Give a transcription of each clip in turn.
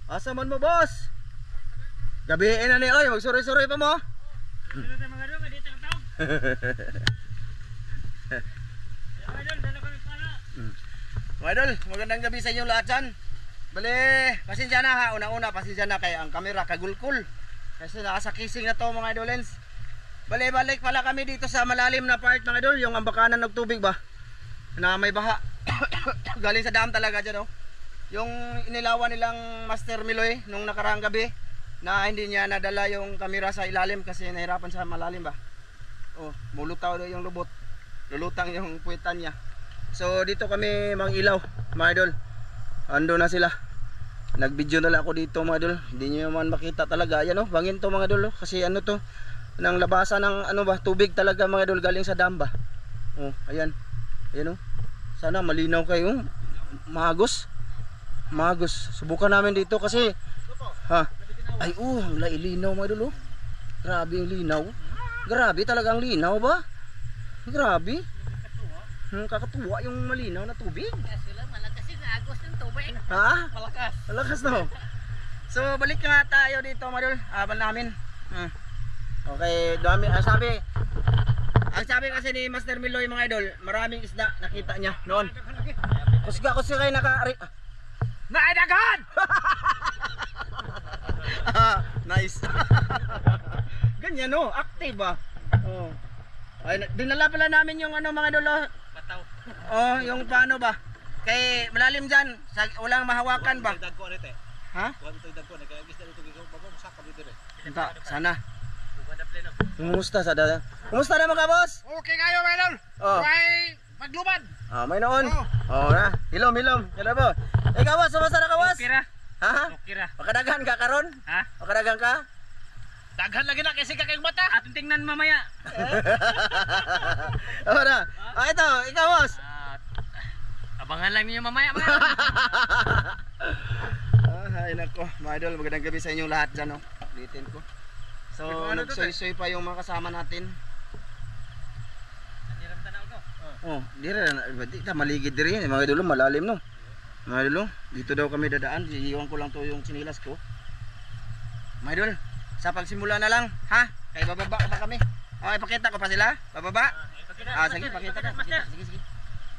Asa man mo, boss? Gabihin na ni, oy, magsuroy-suroy pa mo. Mga idol, magandang gabi sa inyo lahat dyan. Bale, pasensya na ha, una-una pasensya na kay ang kamera kagulkul. Kasi nasa kising na to mga idolens. Bale, balik pala kami dito sa malalim na part mga idol, yung ambakanan ng tubig ba? Na may baha. Galing sa dam talaga dyan, oh. Yung inilawan nilang Master Miloy nung nakaraang gabi na hindi niya nadala yung kamera sa ilalim kasi nahirapan sa malalim ba. Oh, mulutaw daw yung lubot. Lulutang yung puwitan niya. So dito kami mangilaw mga idol. Ando na sila. Nag-video na lang ako dito mga idol. Hindi niyo man makita talaga. Ayan oh, bangin to mga idol oh. Kasi ano to, nang labasan ng ano ba, tubig talaga mga idol galing sa dam ba. Oh, ayan. Ayan oh. Sana malinaw kayo. Magos. Magos. Subukan namin dito kasi ha. Ay oh, lailinaw mga idol oh. Grabe yung linaw. Grabe talagang linaw ba? Grabe. Kakatuwa yung malinaw na tubig. Kasi lang malakas yung agos ng tubig. Ha? Malakas. Malakas no. So balik nga tayo dito mga idol. Aban namin. Okay, dami sabi. Ang sabi kasi ni Master Miloy mga idol, maraming isda nakita niya noon. Kusga kayo naka Naidaghan! Nice. Ganyan no, active ba? Oh. Ay, dinala pala namin yung ano mga idol. Bataw. Oh, yung paano ba? Kay malalim diyan, walang mahawakan ba? Ha? Enta, sana. Kumusta sa dada? Kumusta na mga boss? Okay kayo mga idol. Oh. Try maglubad. Ah, may noon. Oh, na. Hilom. Kaya ba? Ikaw boss, sumasa na ka boss? Kira. Ha? Kira. Makadagan ka karon? Ha? Makadagan ka? Daghan lagi na kasi kakayong mata. Ating tingnan mamaya. Oh, na. Ah, ito, ikaw boss. Abangan lang niyo mamaya mga. Ay nako, mga idol, magandang gabi sa inyong lahat dyan, oh. Ulitin ko. So, nagsoy-soy pa yung mga kasama natin. Oh, di ta maligid diri yan, mga idol, malalim no. Mga idol, dito daw kami dadaan, iiwan ko lang to yung sinilas ko. Mga idol, sa pagsimula na lang, ha? Kay bababa pa kami. Okay, pakita ko pa sila. Bababa. Sige, pakita ka. Sige.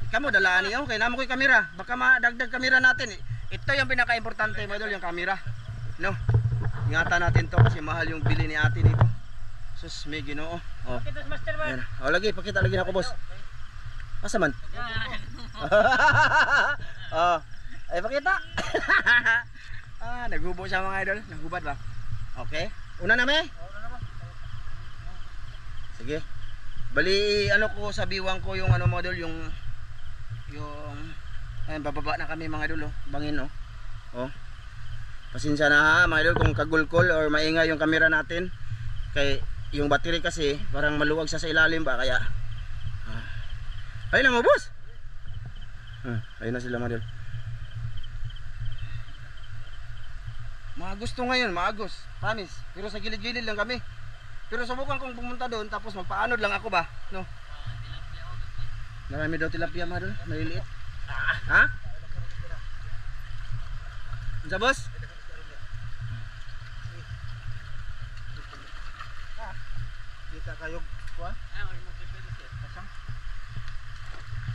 Kamu dalaan niyo, kay namo ko yung kamera. Baka madagdag kamera natin. Ito yung pinaka-importante mga idol, yung kamera. No. Ingatan natin to kasi mahal yung bili ni ate dito. Sus, may Ginoo. Oh. Pakita sa Master Man. Oh, lagi, pakita lagi na ako, boss. Asa man? Oh, ay pakita. Naghubo siya mga idol. Naghubad ba? Okay. Una na me? Sige. Bali ano ko sa biwang ko yung ano model yung ayun, bababa na kami mga idol oh. Bangin oh. Oh. Pasensya na ha mga idol kung kagulkol or maingay yung camera natin. Kay yung battery kasi parang maluwag siya sa ilalim ba kaya. Ayun na mo boss. Ayun na sila mga idol. Maagos to ngayon, maagos. Promise. Pero sa gilid-gilid lang kami. Pero subukan kong pumunta doon tapos magpaanod lang ako ba, no? Marami daw tilapia mga idol, maliliit. Ha? Ano sa boss? Kita kayo kuan?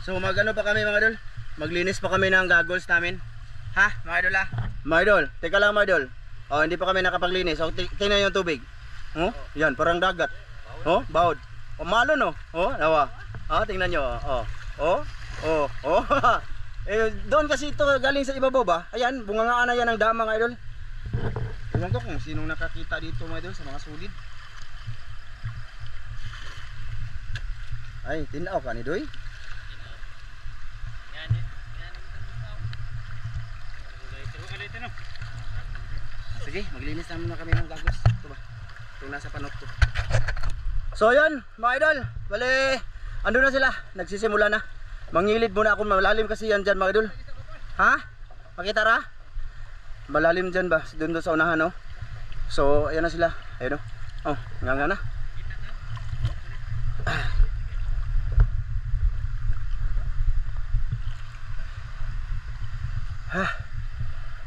So magano pa kami mga idol? Maglinis pa kami ng goggles namin. Ha, mga idol ah? Mga idol, teka lang mga idol. Oh, hindi pa kami nakapaglinis. So tingnan yung tubig. Oh, yan parang dagat. Oh, baod. Oh, malo no. Oh, nawa. Ah, tingnan nyo. Oh. Eh, doon kasi ito galing sa ibabaw ba? Ayan, bungangaan na yan ng dam mga idol. Tingnan ko kung sinong nakakita dito mga idol sa mga sulid. Ay, tinaw ka ni Doy. Sige, maglinis naman na kami ng gagos. Ito ba? Itong nasa panot ko. So yun, mga idol. Bale, ando na sila. Nagsisimula na. Mangilid muna ako malalim kasi yan dyan mga idol. Ha? Makita ra? Malalim dyan ba? Doon sa unahan no? So, ayan na sila. Ayun no? Oh, nga na.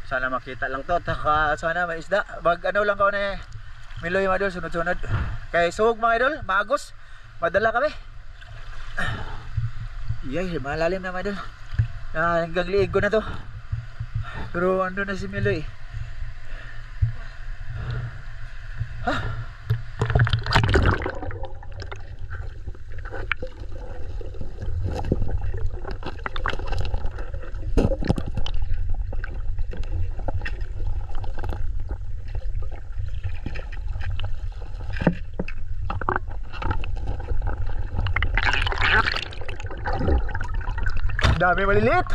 Sana makita lang to. Sana may isda. Bag ano lang ko na Miloy mga idol, sunod-sunod. Kay sug mga idol, maagos. Madala kami. Iyay, malalim na mga idol. Hanggang liig ko na to. Pero ando na si Miloy. Ha? Dami maliliit.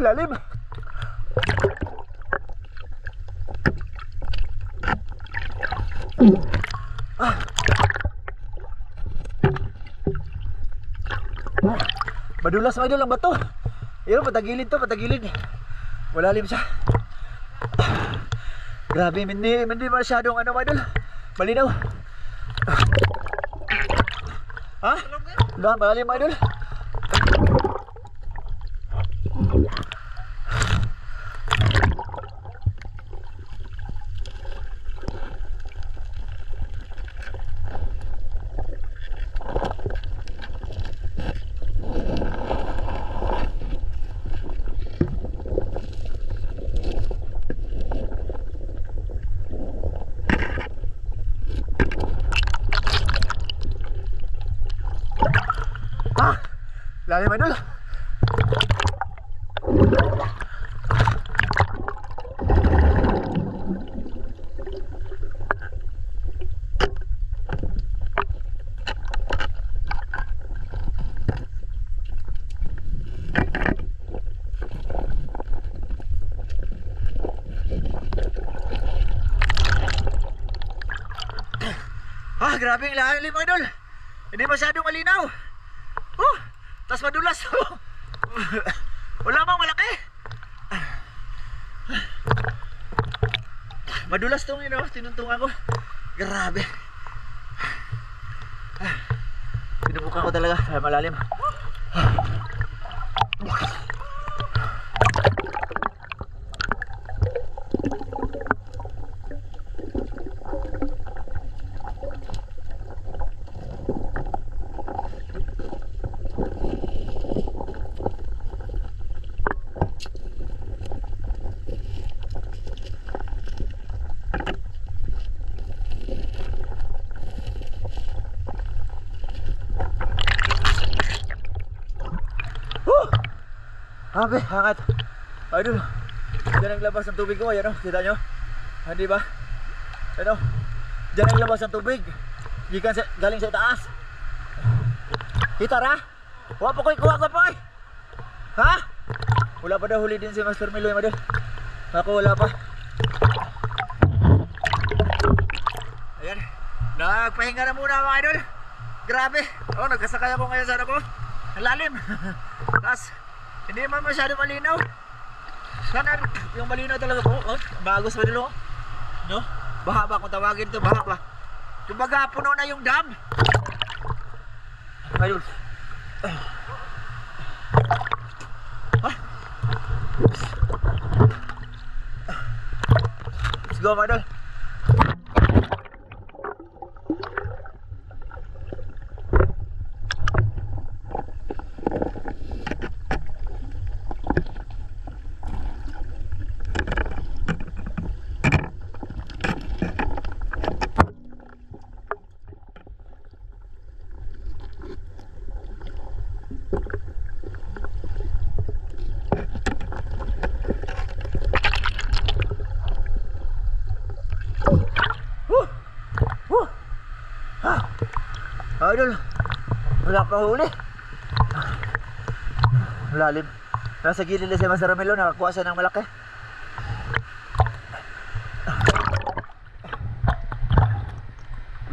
Lalim. Madulas mga idol ang bato. Ayun, patagilid to, patagilid. Malalim siya. Grabe, hindi masyadong ano mga idol. Malinaw. Ha? Malalim mga idol. Lalim mga idol. Grabe ang lalim mga idol. Hindi masyadong malinaw. Tas madulas. Wala bang malaki? Madulas tong tinuntungan ko. Grabe. Pinubukan ko talaga. Malalim. Abe, hangat. Aduh. Diyan ang labas ng tubig ko, ayan o, kita nyo? Hindi ba? Ayan o. Diyan ang labas ng tubig. Galing sa itaas. Kita ra? Kuha po ko'y, kuha ko po ko'y. Ha? Wala pa daw huli din si Master Miloy, madal. Ako wala pa. Ayan. Nagpahinga na muna mga idol. Grabe. Nagkasakay ako ngayon sa ano ko. Ang lalim. Tapos hindi man masyado malinaw. Sana yung malinaw talaga po. Bagos pa nilo. No? Baha ba kung tawagin to? Baha ba? Kumbaga puno na yung dam. Ayun. Let's go mga idol. Idol, wala pa huli. Lalim. Nasa gilid na si Master Ramelo, nakakuha siya ng malaki.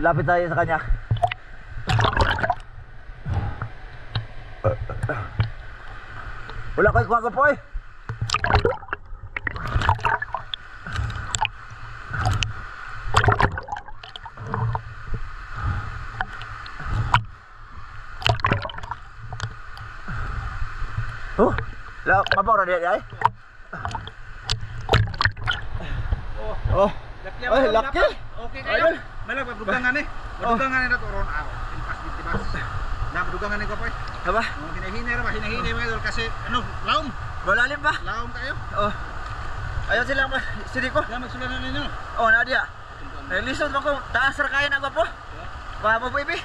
Lapit tayo sa kanya. Wala kayo kuha po eh. Oh, mabaw na diya ay. Oh, ay laki. Okay kayo. Malag pagdugangan eh. Pagdugangan na to ron aw. Impas bitibas. Na pagdugangan ni ko po. Aba, Hinahina ra ba? Hinahina mga idol kasi ano, laom. malalim ba? Laom kayo. Oh. Ayaw sila sidi ko. Kaya magsulanan ninyo. Oh, na dia. Lisod mo ko, taas ra kaya na ba po? Ba mo po ibi?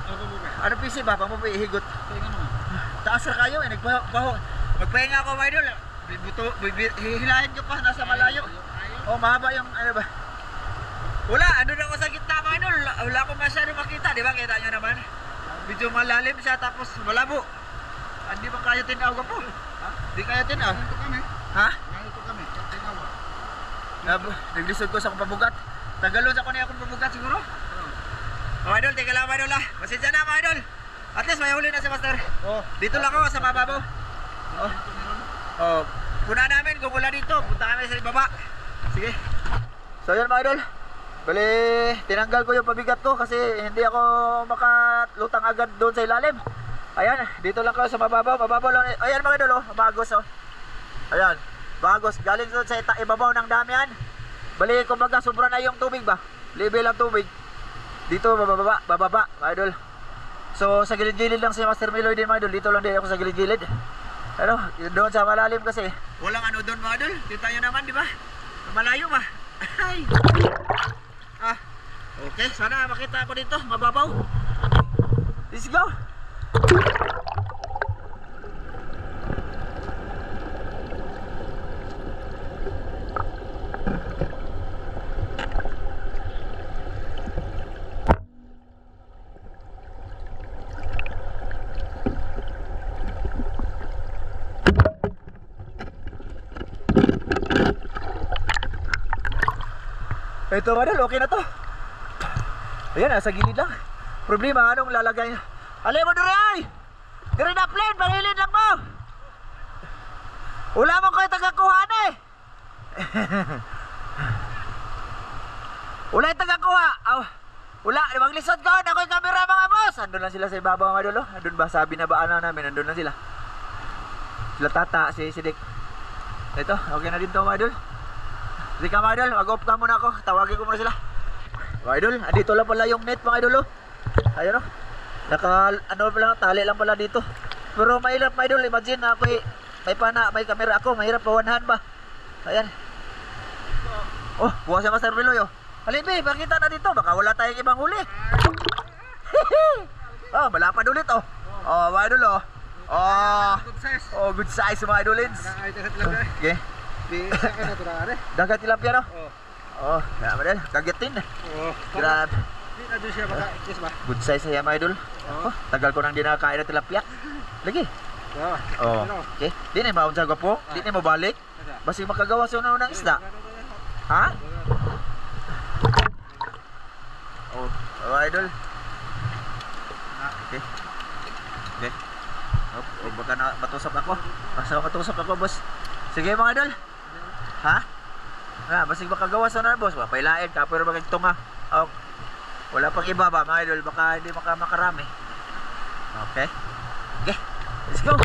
Ako po ba? Ano PC ba? Pa mo po ihigot. Tingnan mo. Taas ra kayo, nagbaho. Magpahinga ako, mga idol. Hihilahin ko pa, nasa malayo. Oh, mahaba yung ano ba? Wala, ano na ako sa gitna, mga idol. Wala akong masyado makita, di ba? Kita nyo naman. Medyo malalim siya, tapos malabo. Hindi ba kaya tinaw ka po? Hindi kaya tinaw. Nandito kami. Ha? Nandito kami. Tinawa. Naglisod ko sa akong pabugat. Tagalon sa ko na akong pabugat siguro. Mga idol, tingnan lang mga idol ha. Pasensya na mga idol. At least may huli na si Master. Oh. Dito lang ako sa mababaw. Oh. Oh. Puna namin kung wala dito. Punta kami sa ibaba. Sige. So yun mga idol. Bali, tinanggal ko yung pabigat ko kasi hindi ako makalutang agad doon sa ilalim. Ayan, dito lang kayo sa mababaw. Mababaw lang. Ayan mga idol, oh, bagos oh. Ayan, bagos. Galing doon sa ibabaw ng damihan. Bali, kumbaga sobra na yung tubig ba? Level ang tubig. Dito, bababa, mga idol. So, sa gilid-gilid lang si Master Miloy din mga idol. Dito lang din ako sa gilid-gilid. Ano, doon sa malalim kasi. Walang ano doon mga idol. Kita nyo naman, di ba? Malayo ba? Ay. Ah, okay, sana makita ako dito, mababaw. Let's go. Ito madal, okay na to. Ayan, nasa gilid lang. Problema, anong lalagay? Alay mo dure ay! Dire na plane, balilid lang mo! Wala mo kayo tagakuhaan eh! Wala yung tagakuha! Oh, wala, maglisod ko, ako'y kamera mga boss! Andun lang sila sa ibabaw mga dulo. Andun ba, sabi na ba ano namin, andun lang sila. Sila Tata, si Dick. Ito, okay na din to mga idol. Sige ka mga idol, mag-off ka muna ako. Tawagin ko muna sila. Mga idol, dito lang pala yung net mga idol. Ayan o. Ano pala, tali lang pala dito. Pero mahirap mga idol, imagine na ako may camera ako. Mahirap pa one hand ba. Ayan. Oh, bukas si Master Miloy oh. Halibi, pakita na dito. Baka wala tayong ibang huli. Oh, malapad ulit oh. Oh, mga idol oh. Oh, good size mga idolins. Okay. Bisa ka na turare. Dagat tilapia no? Oh. Oh, kaya madal, kagetin eh. Oh. Grabe. Di na doon siya baka ikis ba? Good size siya mga idol. Oh, tagal ko nang di nakakain ng tilapia. Lagi. Oh. Okay. Di na maun sa gwapo. Di na mo balik. Basi makagawa sa unang isda. Ha? Oh, idol. Okay. Okay. Oh, baka na matusap ako. Basta matusap ako, boss. Sige mga idol. Ha? Basig makagawa sa na, boss. Pailain ka, pero magigtunga. Oh, wala pang iba ba, mga idol? Baka hindi makarami. Okay. Okay. Let's go.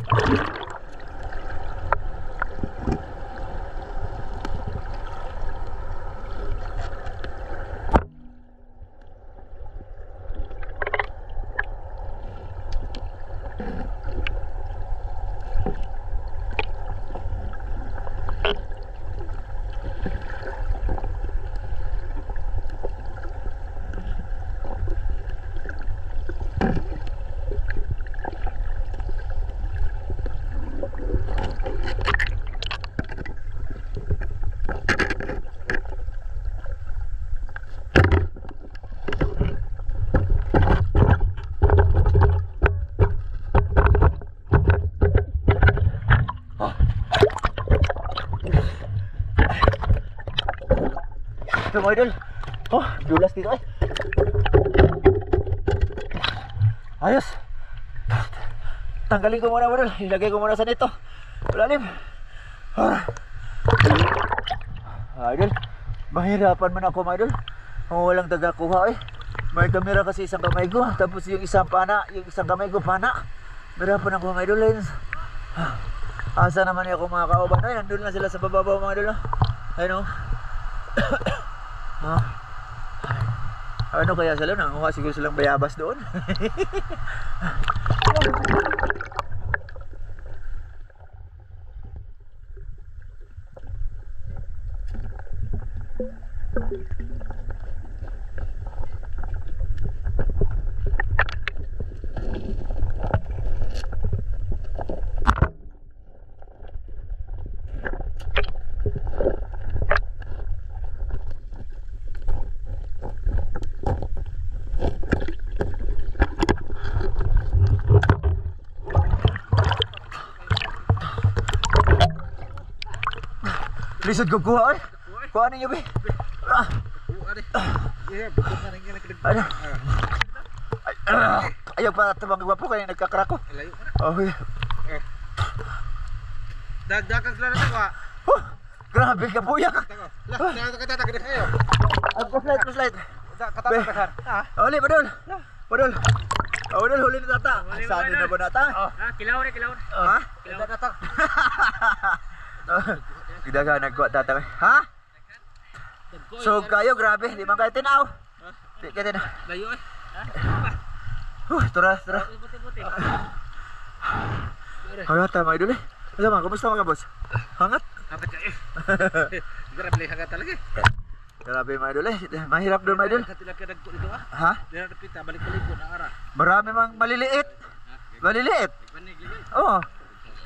Ito mga idol. Oh, dulas dito eh. Ayos. Tanggalin ko muna Idol. Ilagay ko muna sa nito. Lalim. Idol. Mahirapan man ako Idol. Kung walang tagakuha eh. May kamera kasi isang kamay ko. Tapos yung isang pana, yung isang kamay ko pana. Mahirapan ako Idol Lens. Asa naman ako mga kauban. Ay, nandun na sila sa bababaw mga Idol. Ayun o. Ano kaya sila? Nanguha siguro silang bayabas doon. Lisod ko kuha eh. Kuha ninyo be. Ano? Ayaw pa tabang gwapo kaya nagkakrako. Oh yeah. Dagdagan sila na ito Grabe ka po yak. Katatagan kayo. Ang flashlight. Katatagan. Uli Badol. Badol. Badol huli na tata. Saan na ba nata? Kilaw na. Ha? Kilaw na tata. Tidak ka nagkuha tata. Ha? So kayo grabe, di man kayo tinaw. Di kayo tinaw. Layo eh. Tura. Buti. Hangat tama idol eh. Masama, kumusta mga boss? Hangat? Hangat kayo. Grabe hangat talaga eh. Grabe mga idol eh. Mahirap doon mga idol. Tilapia nagko dito Ha? Dira napita balik-balik ko na ara. Marami mang maliliit. Maliliit. Panig. Oo.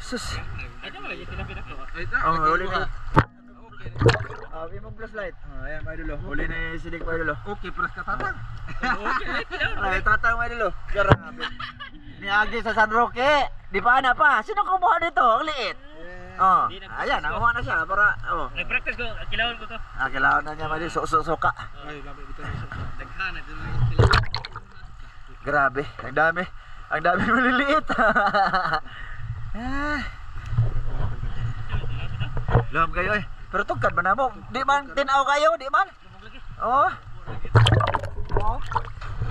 Sus. Ay wala yung tilapia nagko. Oh, huli na. Imong flashlight. Ayan mga idol. Huli na yung sinig mga idol. Okay, pras ka tatang. Okay. Ay, tatang mga idol. Grabe. Niagi sa San Roque. Di pa na pa. Sino kumuha dito? Ang liit. Oh, ayan, nakuha na siya para Nag-practice ko, kilawon ko to. kailangan na niya mga idol. Suka. Ay, labi dito. Daghan na dito. Grabe, ang dami. Ang dami maliliit. Lam kayo eh. Pero tugkad ba na mo? Di man tinaw kayo, di man? Oo.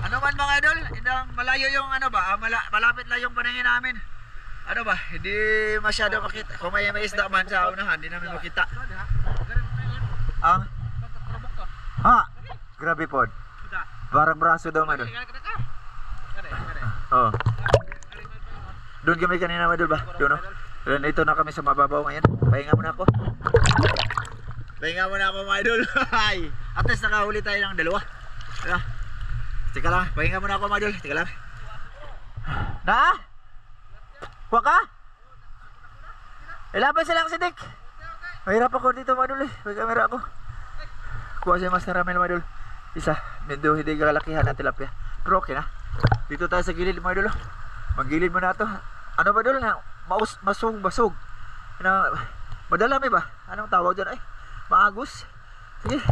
Ano man mga idol, indang malayo yung ano ba, malapit lang yung paningin namin. Ano ba, hindi masyado makita. Kung may isda man sa unahan, hindi namin makita. Ang? Ha? Grabe po. Parang braso daw man doon. Oo. Doon kami kanina mga idol ba? Doon o. Doon ito na kami sa mababaw ngayon. Pahinga muna ako. Pahinga muna ako mga idol. At least nakahuli tayo ng dalawa. Teka lang, pahinga muna ako mga idol. Teka lang. Na? Kuha ka? Ilaban silang si Dick. Mahirap ako dito mga idol eh. May camera ako. Kuha siya Master Ramel mga idol. Isa, medyo hindi kalakihan na tilapia. Pero okay na. Dito tayo sa gilid mga idol. Maggilid mo na ito. Ano ba idol na? Basog. Na, madalami ba? Anong tawag dyan? Ay, maagos. Sige.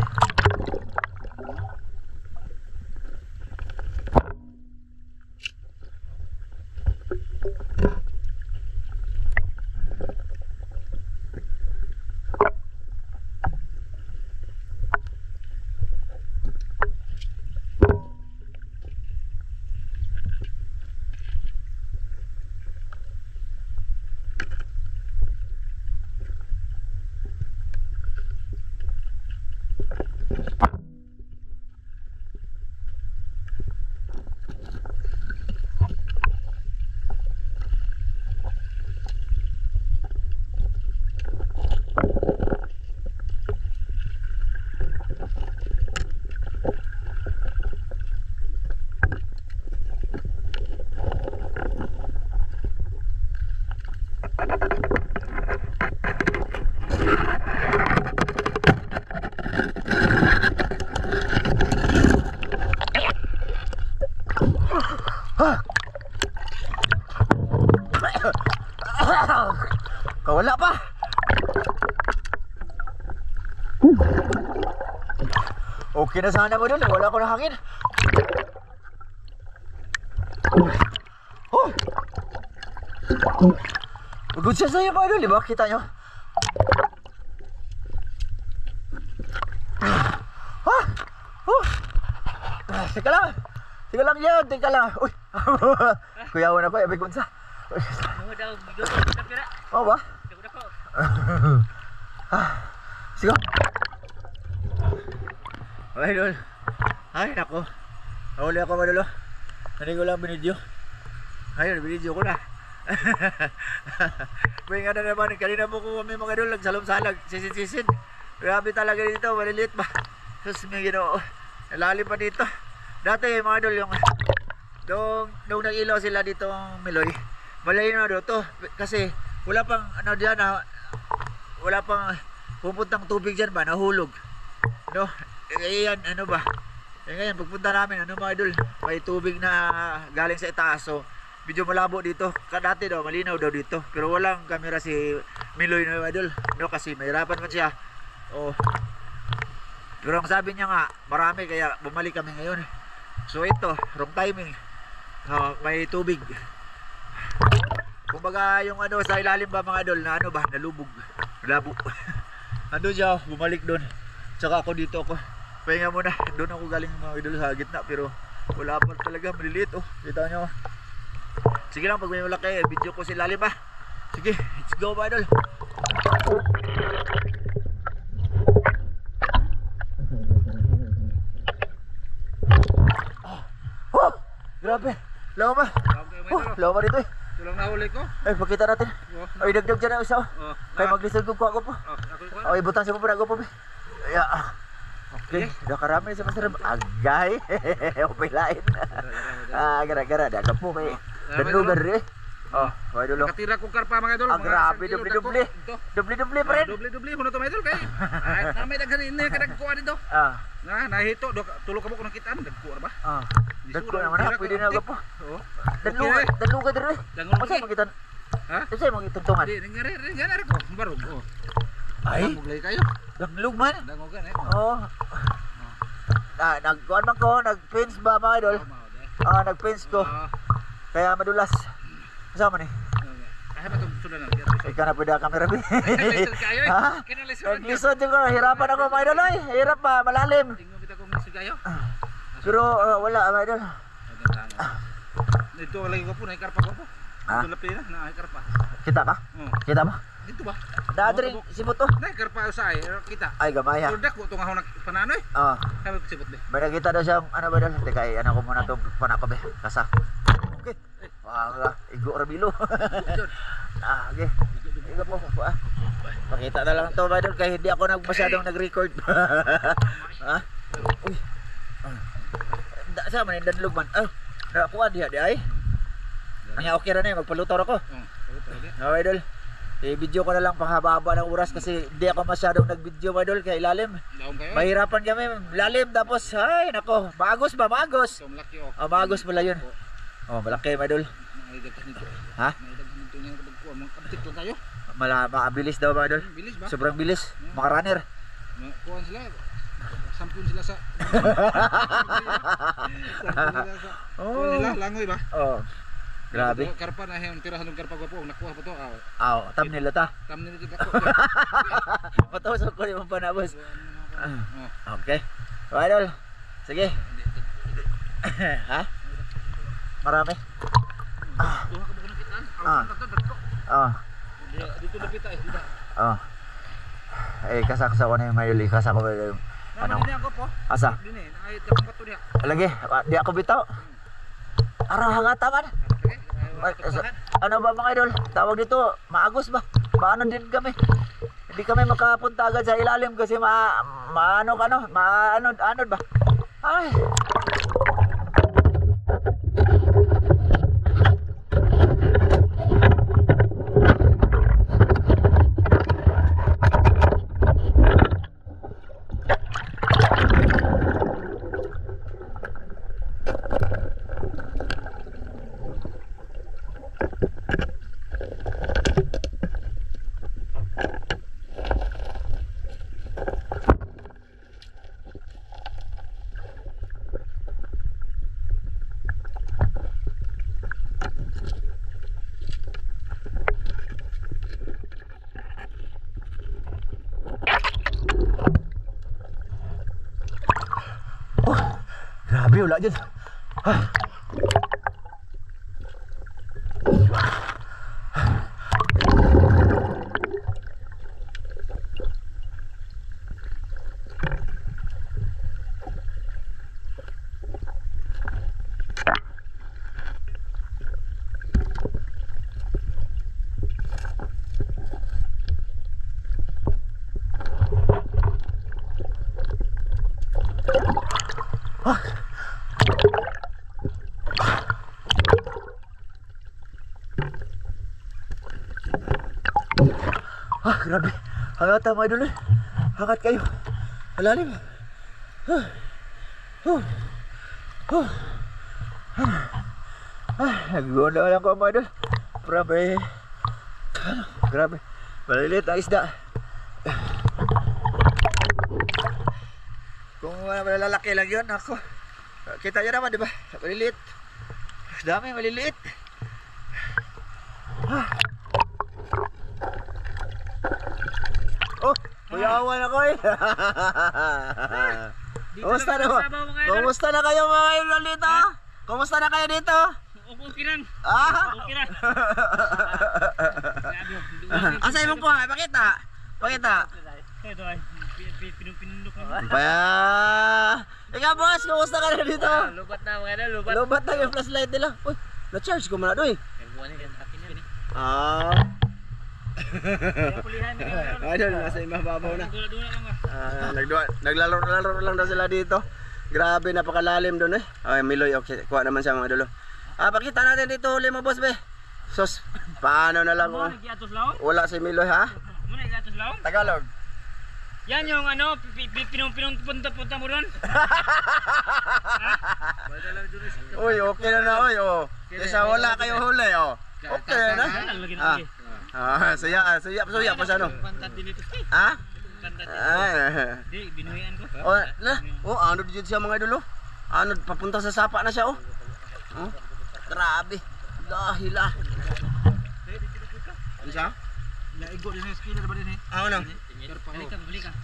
Wala pa. Okay na sana mo dun. Wala ko na hangin. Good siya sa'yo mga idol, di ba? Kita nyo? Ha? Teka lang. Teka lang yun, teka lang. Uy. Kuyawan ako, ibig mo sa. Ano daw, bigo ko pira. Oo ba? Dago dako. Sige. Ay, idol. Ay, nako. Nahuli ako mga idol. Hindi ko lang binidyo. Ayun, binidyo ko na. May nga na naman, kanina mo ko kami mga idol, nagsalom-salag, sisid-sisid. Grabe talaga dito, maliliit ba? Sus, may ginoo. Lalim pa dito. Dati mga idol, yung nung nag-ilaw sila dito ang Miloy, malayo na dito. Kasi wala pang ano dyan, wala pang pupuntang tubig dyan ba, nahulog. No? Yan, ano ba? Ngayon, pagpunta namin, ano mga idol, may tubig na galing sa itaas. So, medyo malabo dito. Dati daw, malinaw daw dito. Pero walang camera si Miloy na idol. No, kasi mahirapan man siya. Oh. Pero ang sabi niya nga, marami kaya bumalik kami ngayon. So ito, wrong timing. May tubig. Kumbaga yung ano sa ilalim ba mga idol na ano ba, nalubog. Malabo. Ando siya, bumalik doon. Tsaka ako dito ako. Pahinga muna. Doon ako galing mga idol sa gitna pero wala pa talaga, maliliit oh. Kita nyo. Sige lang, pag may malaki, video ko si ilalim ba. Sige, let's go mga idol. Oh, grabe. Lawa ba? Lawa dito eh. Ito lang nahuli ko. Ay, pakita natin. Ay, dagdag dyan ang isa oh. Kaya maglisod ko ako po. Ako Ay, butang siya po po po. Ay, okay, udah karami sa masarap. Agay. Upilain. Gara-gara daga po may danugan rin. Oh, kaya dulu. Katira kong karpa mga idol. Grabe, dubli-dubli. Dubli-dubli pa rin. Dubli-dubli mo na ito mga idol kay. Namay daghan ini kadagkuan dito. Na nahito tulog ka mo kung nakita mo dagkuan ba? Dagko naman na, pwede na agad po. Oo. Danugan rin. Masaya magitan. Ha? Masaya magituntungan. Di ngari ko. Barog. Oh. Ay, Muglay kayo. daglug man. Dangogan eh. Oo. Nagkuhan man ko, nag-fence ba mga idol? Nag-fence ko. Kaya madulas. Kasama ni? Ay ba itong sulan na? Ikaw na pwede ang camera ba? Lisod kayo eh. Ha? Kinalisod. Naglisod yung ko. Hirapan ako mga idol ay. Hirap pa, malalim. Tingnan kita kung lisod kayo. Pero wala mga idol. Ito lagi ko po, naikarpa ko po. Ha? Ito lapin na, naikarpa. Kita ba? Kita mo? Dito ba? Dadring sibot to. Naikarpa sa ay, kita. Ay gamay ha. Turdak ko itong ako pananoy. Oo. Sabi ko sibot be. May nakita daw siya, ano ba daw? Teka, ano ko muna itong panako be. Kasa. Okay. Wala, igo rabilo. Okay. Igo po. Pakita na lang ito ba doon kahit hindi ako masyadong nag-record. Ha? Uy. Saan man yung danlog man? Nakakuha diha di ay. Kanya okay na yun, magpalutor ako. Okay idol. I-video ko na lang panghaba-haba ng oras kasi hindi ako masyadong nag-video idol kaya ilalim. Mahirapan kami, lalim tapos ay nako, magos ba? Magos. Magos pala yun. Oh, malaki idol. Ha? Mabilis daw ba idol? Bilis ba? Sobrang bilis. Mga runner. Kuhan sila. Sampun sila sa. Kuhan sila langoy ba? Oh. Grabe. Karpa na yung tirahan ng karpa ko po. Nakuha po to. Thumbnail ta. Thumbnail ito ako. Matawag ko yung panabos. Okay. So, idol. Sige. Ha? Marami. Duha ka ba kung nakitaan? Dito napita eh. Dito. Kasak ko na yung mayuli. Kasak ko yung Naman din ako po. Asa? Dini, ay tapos pa to niya. Lagi, di ako bitaw. Araw hangata man. Ano ba mga idol? Tawag dito, maagos ba? Paano din kami? Hindi kami makapunta agad sa ilalim kasi maano ba? Ay. Grabe wala dyan. Grabe. Hangat mga idol eh. Hangat kayo. Malalim. Naguganda lang ko mga idol. Grabe. Grabe. Malilit ang isda. Kung malalaki lang yun ako. Kita nyo naman diba? Maliliit. Dami maliliit. Oh, kuyawan ako eh. Kumusta na ba? Kumusta na kayo mga idol dito? Kumusta na kayo dito? Okay lang. Okay lang. Asa mo po? Pakita. Pakita. Ito ay pinundok mo. Kaya ikaw boss, kumusta ka na dito? Lubat na mga idol, lubat. Lobat na yung flashlight nila. Uy, na-charge ko muna doy. Buwan yan akin yan. Pulihan na. Idol, nasa imababaw na. Dula-dula lang. Naglalaro lang daw sila dito. Grabe, napakalalim doon eh. Ay, Miloy, okay. Kuha naman siya mga idol. Pakita natin dito huli mo boss be. Sus, paano na lang kung wala si Miloy ha? Muna igatos law? Tagalog. Yan yung ano, pinunta-punta mo ron. Uy, okay na oy, oh. Kesa wala kayo huli, oh. Okay na. Suya pa sa ano? Ha? Di, binuhian ko. Ano dito siya mga idol, oh. Ano, papunta sa sapa na siya, oh. Grabe. Dahila. Ano siya? Naigo din sa skin na ba din eh? Ano? Balikan.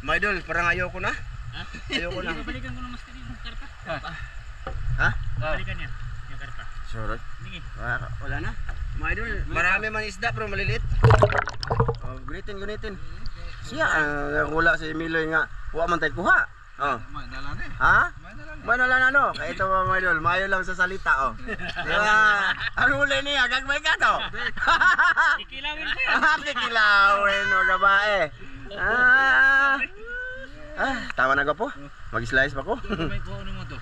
Mga idol, parang ayoko na. Ha? Ayoko na. Balikan ko ng mas kali yung karpa. Ha? Balikan niya, yung karpa. Sorry. Sige. Wala na. Mga idol, marami man isda pero maliliit. Gunitin. Siya, wala si Miloy nga. Huwag man tayo kuha. May nalan eh. Ha? May nalan. Mano lang ano? Kaya ito mga idol, mayo lang sa salita, oh. Diba? Ang huli niya, gagmay ka to. Kikilawin ko yan. Kikilawin, o gabae. Tama na ko po. Mag-slice pa ko. May kuha mo to.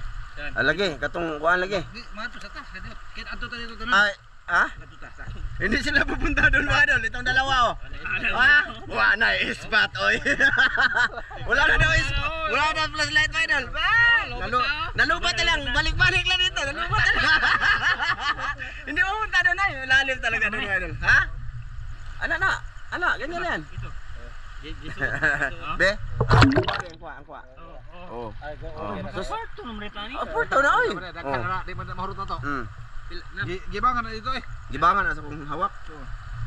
Lagi, katong kuhaan lagi. Mato sa tas. Kaya ato tayo dito Ay, ha? Ato tas. Hindi sila pupunta doon mga idol, itong dalawa, oh. Wala na spot, oy. Wala na daw spot. Wala na flashlight mga idol. Nalubat na lang, balik-balik lang dito. Nalubat na lang. Hindi pupunta doon ay, lalim talaga doon mga idol. Ha? Ano, ganyan yan. Ito. Be? Ang kuha. Oo. Sus. Porto naman ito ani. Porto na, oy. Di man mahurot na to. Gibangan na dito eh. Gibangan na sa kong hawak.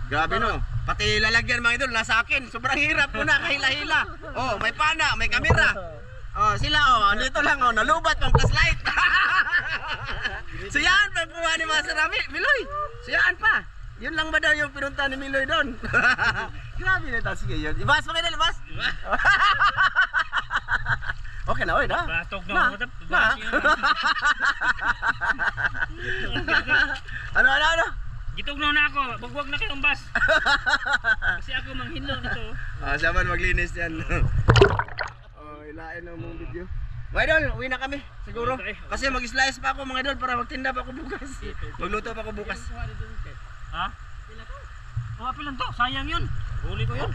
Grabe no. Pati lalagyan mga idol nasa akin. Sobrang hirap ko na kahila-hila. Oh, may pana, may kamera. Oh, sila andito lang nalubat pang flashlight. Siyaan pa kuha ni Master Rami, Miloy. Siyaan pa. Yun lang ba daw yung pinunta ni Miloy doon? Grabe na tas ngayon. Ibas pa kayo, ibas. Okay na, oy na. Batok na mo tap. Ano? Gitugnaw na ako. Wag na kayong bas. Kasi ako manghinlo nito. Siya man maglinis yan. Ilain na mong video. Mga idol, uwi na kami siguro. Kasi mag-slice pa ako mga idol para magtinda pa ako bukas. Magluto pa ako bukas. Ha? Apil lang to. Sayang yun. Huli ko yun.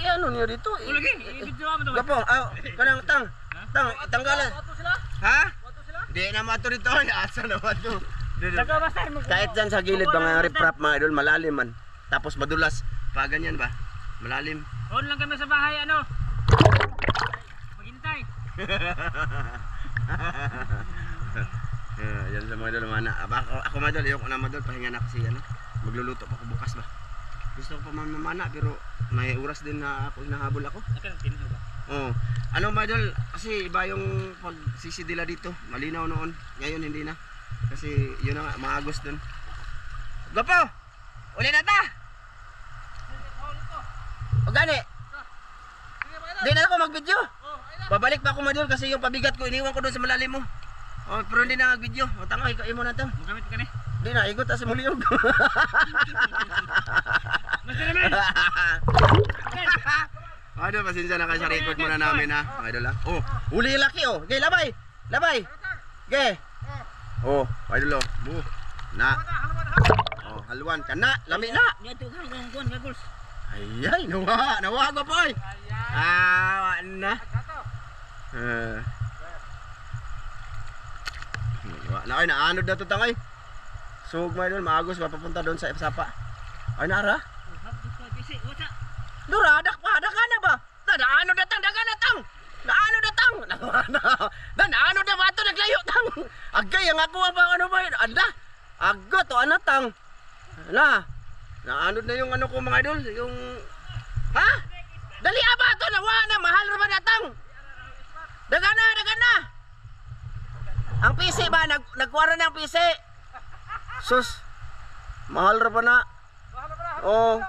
Ano niyo dito? Lagi, i-video mo to. Gapo, kanang tanggalan. Ha? Hindi naman ito dito. Asa naman ito. Nagkabasar mo. Kahit dyan sa gilid ba nga riprap mga idol, malalim man. Tapos madulas. Pa ganyan ba? Malalim. On lang kami sa bahay ano. Maghintay. Yan sa mga idol, mana. Ako mga idol, ayoko na mga idol, pahinga na kasi ano. Magluluto pa ako bukas ba. Gusto ko pa man mamana pero may oras din na ako hinahabol ako. Akan tino ba? Oh. Ano mga idol, kasi iba yung pagsisidila dito. Malinaw noon. Ngayon hindi na. Kasi yun na nga, maagos dun. Gapo! Uli na ta! O gani? Di na ako mag-video. Babalik pa ako mga idol kasi yung pabigat ko iniwan ko doon sa malalim mo. Oh, pero hindi na mag-video. O tanga, ikaw mo na to. Magamit ka ni. Di na, igot na si Muliog. Mas naman. Ano, pasensya na kayo sa record muna namin ha. Mga idol ha. Oh, huli yung laki oh. Gay, labay. Labay. Gay. Oh, mga idol oh. Buh. Na. Oh, haluan ka na. Lami na. Dito ka gangguan gaguls. Ay, nawa ko po eh. Ah, na. Na ay, naanod na to tangay. So, mga idol, maagos mapapunta doon sa Sapa. Ay, nara. Bisi, wata. Dura, daga na ba? Daano na tang, daga na tang. Daano na tang. Daano na ba ito, naglayo tang. Agay, ang ako ba, ano ba yun? Ada, aga to, ano tang. Na, naano na yung ano ko mga idol, yung... Ha? Dali ba ito, nawa na, mahal na ba na tang? Daga na. Ang PC ba, nagkuwara na ang PC. Sus, mahal na ba na? Oh.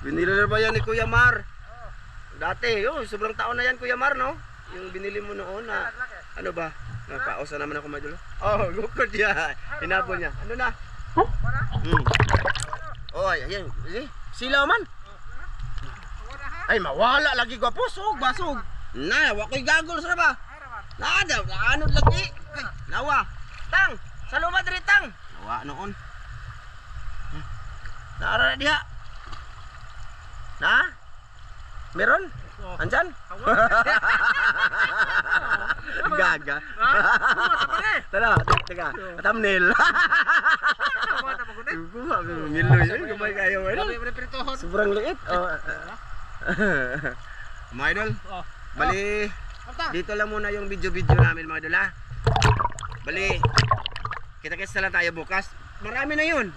Binili na ba yan ni Kuya Mar? Dati, sobrang taon na yan Kuya Mar, no? Yung binili mo noon na, ano ba? Napausa naman ako madulo. Oh, gukod yan. Hinabol niya. Ano na? Oh, ayan. Silaw man. Ay, mawala lagi ko po. Sug, basog. Na, wakoy gagol sa ba? Nada, naanod lagi. Ay, nawa. Tang, sa lumad rin tang. Nawa noon. Naara na diha. Na? Meron? Andyan? Gaga. Tara, teka. Thumbnail. Miloy. Gumay kayo. Sobrang liit. Mga idol, bali, dito lang muna yung video-video namin mga idol ha. Bali, kita-kits na lang tayo bukas. Marami na yun.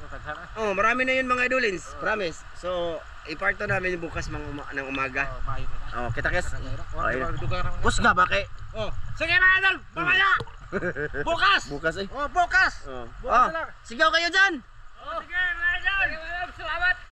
Oh, marami na yun mga idolins. Promise. So, iparto namin yung bukas ng umaga. Oh, kita-kits. Kusga ba kay? Oh, sige mga idol, mamaya. Bukas. Bukas eh. Oh, bukas. Oh. Sigaw kayo dyan. Oh, sige.